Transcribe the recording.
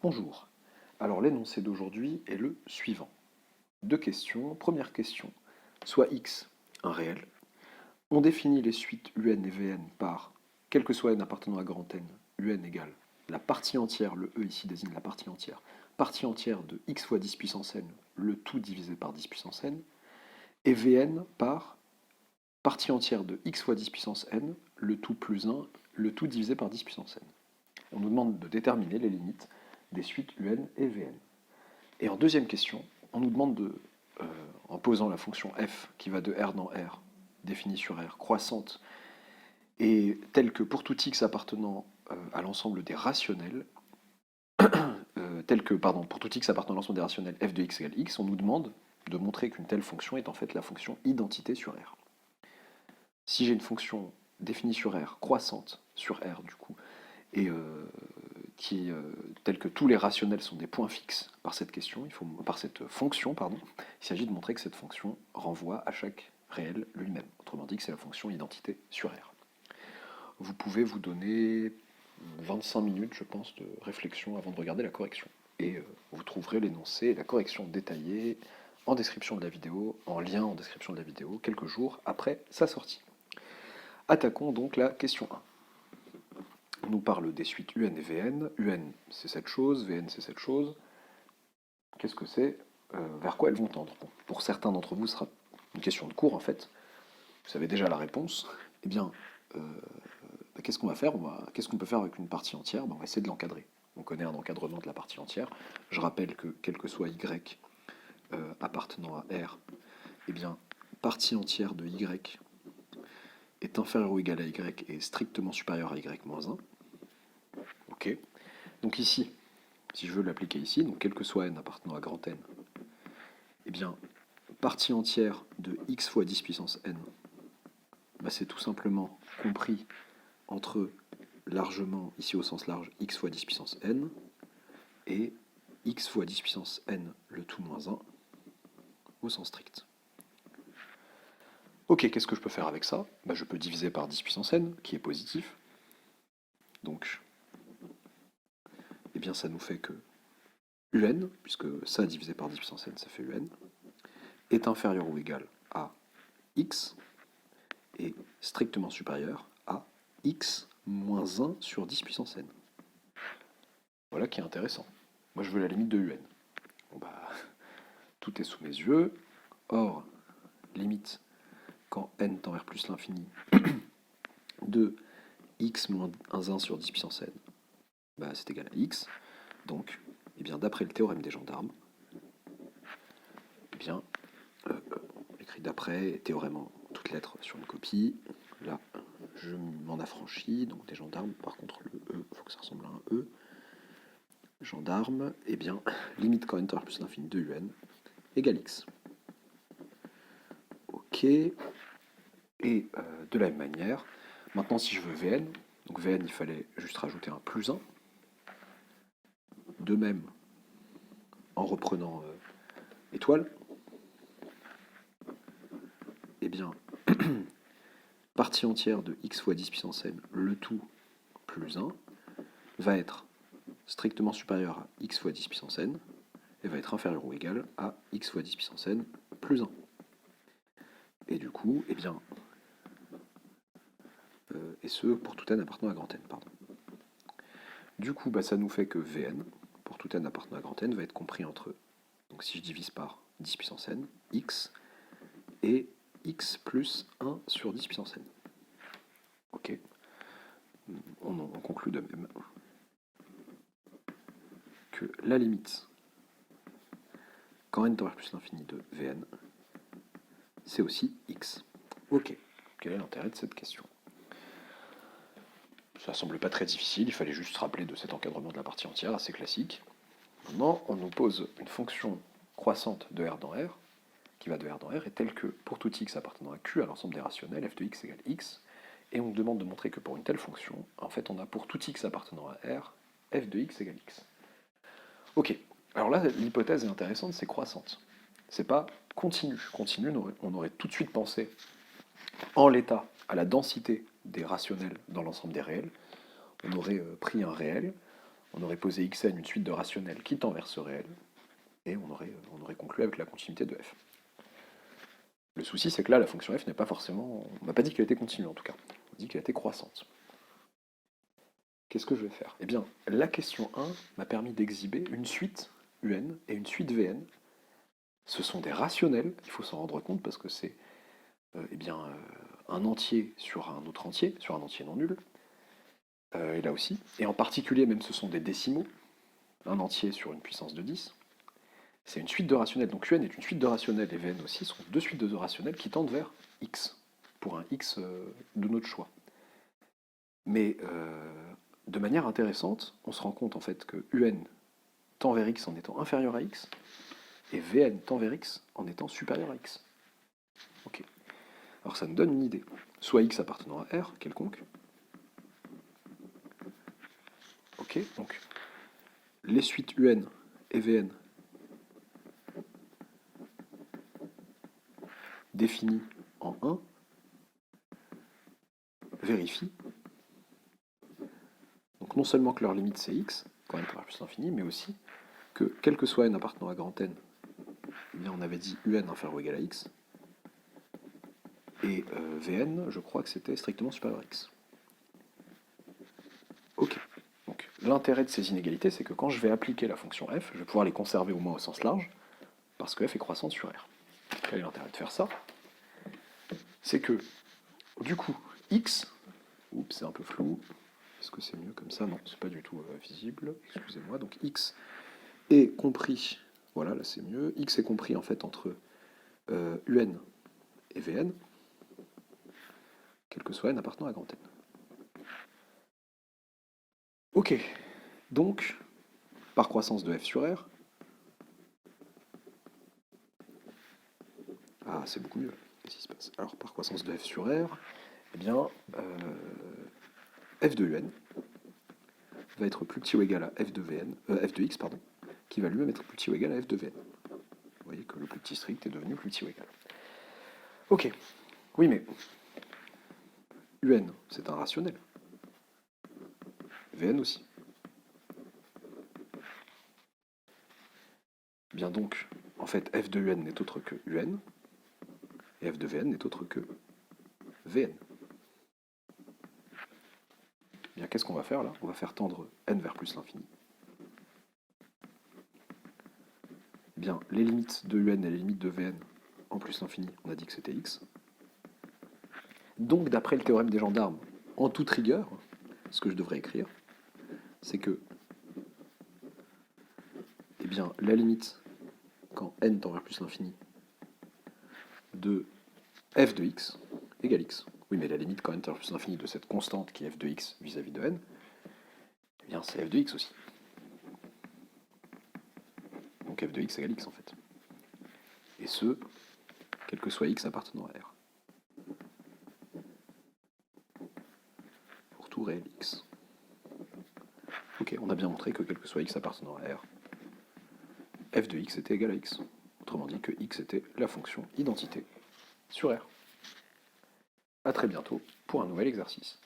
Bonjour. Alors l'énoncé d'aujourd'hui est le suivant. Deux questions. Première question. Soit x un réel. On définit les suites un et vn par, quel que soit n appartenant à grand N, un égale la partie entière, le e ici désigne la partie entière de x fois 10 puissance n, le tout divisé par 10 puissance n, et vn par partie entière de x fois 10 puissance n, le tout plus 1, le tout divisé par 10 puissance n. On nous demande de déterminer les limites des suites un et vn. Et en deuxième question, on nous demande en posant la fonction f qui va de R dans R, définie sur R, croissante, et telle que pour tout x appartenant à l'ensemble des rationnels, pour tout x appartenant à l'ensemble des rationnels f de x égale x, on nous demande de montrer qu'une telle fonction est en fait la fonction identité sur R. Si j'ai une fonction définie sur R, croissante sur R du coup, et telle que tous les rationnels sont des points fixes par cette fonction, il s'agit de montrer que cette fonction renvoie à chaque réel lui-même. Autrement dit que c'est la fonction identité sur R. Vous pouvez vous donner 25 minutes, je pense, de réflexion avant de regarder la correction. Et vous trouverez l'énoncé et la correction détaillée en description de la vidéo, en lien en description de la vidéo, quelques jours après sa sortie. Attaquons donc la question 1. On nous parle des suites un et vn. Un, c'est cette chose, vn, c'est cette chose. Qu'est-ce que c'est Vers quoi elles vont tendre? Bon, pour certains d'entre vous, ce sera une question de cours, en fait. Vous savez déjà la réponse. Eh bien, qu'est-ce qu'on va faire? Qu'est-ce qu'on peut faire avec une partie entière? On va essayer de l'encadrer. On connaît un encadrement de la partie entière. Je rappelle que, quel que soit y appartenant à R, eh bien, partie entière de y est inférieure ou égale à y et est strictement supérieure à y moins 1. Ok. Donc ici, si je veux l'appliquer ici, donc quel que soit n appartenant à grand N, eh bien, partie entière de x fois 10 puissance n, c'est tout simplement compris entre largement, ici au sens large, x fois 10 puissance n, et x fois 10 puissance n, le tout moins 1, au sens strict. Ok, qu'est-ce que je peux faire avec ça? Je peux diviser par 10 puissance n, qui est positif. Donc, eh bien, ça nous fait que un, puisque ça divisé par 10 puissance n, ça fait un, est inférieur ou égal à x, est strictement supérieur à x moins 1 sur 10 puissance n. Voilà qui est intéressant. Moi, je veux la limite de un. Bon, tout est sous mes yeux. Or, limite, quand n tend vers plus l'infini, de x moins 1 sur 10 puissance n, c'est égal à x. Donc, eh bien, d'après le théorème des gendarmes, eh bien, écrit d'après, théorème en toutes lettres sur une copie, là, je m'en affranchis, donc des gendarmes, par contre, le e, il faut que ça ressemble à un e. Gendarme, eh bien, limite quand n tend vers plus l'infini de un égale x. Ok. Et de la même manière, maintenant si je veux Vn, donc Vn il fallait juste rajouter un plus 1. De même, en reprenant étoile, eh bien, partie entière de x fois 10 puissance n, le tout plus 1, va être strictement supérieur à x fois 10 puissance n, et va être inférieur ou égal à x fois 10 puissance n plus 1. Et du coup, eh bien, et ce pour tout n appartenant à grand N, pardon. Du coup, ça nous fait que Vn, pour tout n appartenant à grand N, va être compris entre, donc si je divise par 10 puissance n, x, et x plus 1 sur 10 puissance n. Ok. On conclut de même que la limite, quand n tend vers plus l'infini de Vn, c'est aussi x. Ok. Quel est l'intérêt de cette question? Ça semble pas très difficile, il fallait juste se rappeler de cet encadrement de la partie entière, assez classique. Maintenant, on nous pose une fonction croissante de R dans R, qui va de R dans R, est telle que, pour tout x appartenant à Q, à l'ensemble des rationnels, f de x égale x, et on nous demande de montrer que pour une telle fonction, en fait, on a pour tout x appartenant à R, f de x égale x. Ok, alors là, l'hypothèse est intéressante, c'est croissante. C'est pas continu. Continu, on aurait tout de suite pensé, en l'état, à la densité des rationnels dans l'ensemble des réels. On aurait pris un réel, on aurait posé xn une suite de rationnels qui tend vers ce réel, et on aurait conclu avec la continuité de f. Le souci, c'est que là, la fonction f n'est pas forcément... On m'a pas dit qu'elle était continue, en tout cas. On dit qu'elle était croissante. Qu'est-ce que je vais faire? Eh bien, la question 1 m'a permis d'exhiber une suite un et une suite vn. Ce sont des rationnels, il faut s'en rendre compte, parce que c'est un entier sur un autre entier, sur un entier non nul, et là aussi. Et en particulier, même ce sont des décimaux, un entier sur une puissance de 10. C'est une suite de rationnels. Donc un est une suite de rationnels, et vn aussi sont deux suites de rationnels qui tendent vers x, pour un x de notre choix. Mais de manière intéressante, on se rend compte en fait que un tend vers x en étant inférieur à x, et vn tend vers x en étant supérieur à x. Ok. Alors ça nous donne une idée. Soit x appartenant à R, quelconque. Ok, donc les suites un et vn définies en 1 vérifient donc non seulement que leur limite c'est x, quand n tend plus l'infini, mais aussi que quel que soit n appartenant à grand N, eh bien on avait dit un inférieur ou égal à x, et Vn, je crois que c'était strictement supérieur à x. Ok. Donc l'intérêt de ces inégalités, c'est que quand je vais appliquer la fonction f, je vais pouvoir les conserver au moins au sens large, parce que f est croissante sur R. Quel est l'intérêt de faire ça? C'est que, du coup, x, oups, c'est un peu flou, est-ce que c'est mieux comme ça? Non, c'est pas du tout visible, excusez-moi. Donc x est compris, voilà, là c'est mieux, x est compris en fait entre un et vn, quel que soit n appartenant à grand N. Ok, donc, par croissance de f sur R, ah c'est beaucoup mieux, qu'est-ce qui se passe? Alors, par croissance de f sur R, eh bien, f de un va être plus petit ou égal à f de x, pardon, qui va lui-même être plus petit ou égal à f de vn. Vous voyez que le plus petit strict est devenu plus petit ou égal. Ok, oui mais un, c'est un rationnel. Vn aussi. Bien donc, en fait, f de un n'est autre que un, et f de vn n'est autre que vn. Bien, qu'est-ce qu'on va faire là? On va faire tendre n vers plus l'infini. Bien, les limites de un et les limites de vn en plus l'infini, on a dit que c'était x. Donc, d'après le théorème des gendarmes, en toute rigueur, ce que je devrais écrire, c'est que, eh bien, la limite, quand n tend vers plus l'infini, de f de x égale x. Oui, mais la limite quand n tend vers plus l'infini de cette constante qui est f de x vis-à-vis de n, eh bien, c'est f de x aussi. Donc f de x égale x en fait. Et ce, quel que soit x appartenant à R. Pour tout réel x. Ok, on a bien montré que quel que soit x appartenant à R, f de x était égal à x. Autrement dit que x était la fonction identité sur R. A très bientôt pour un nouvel exercice.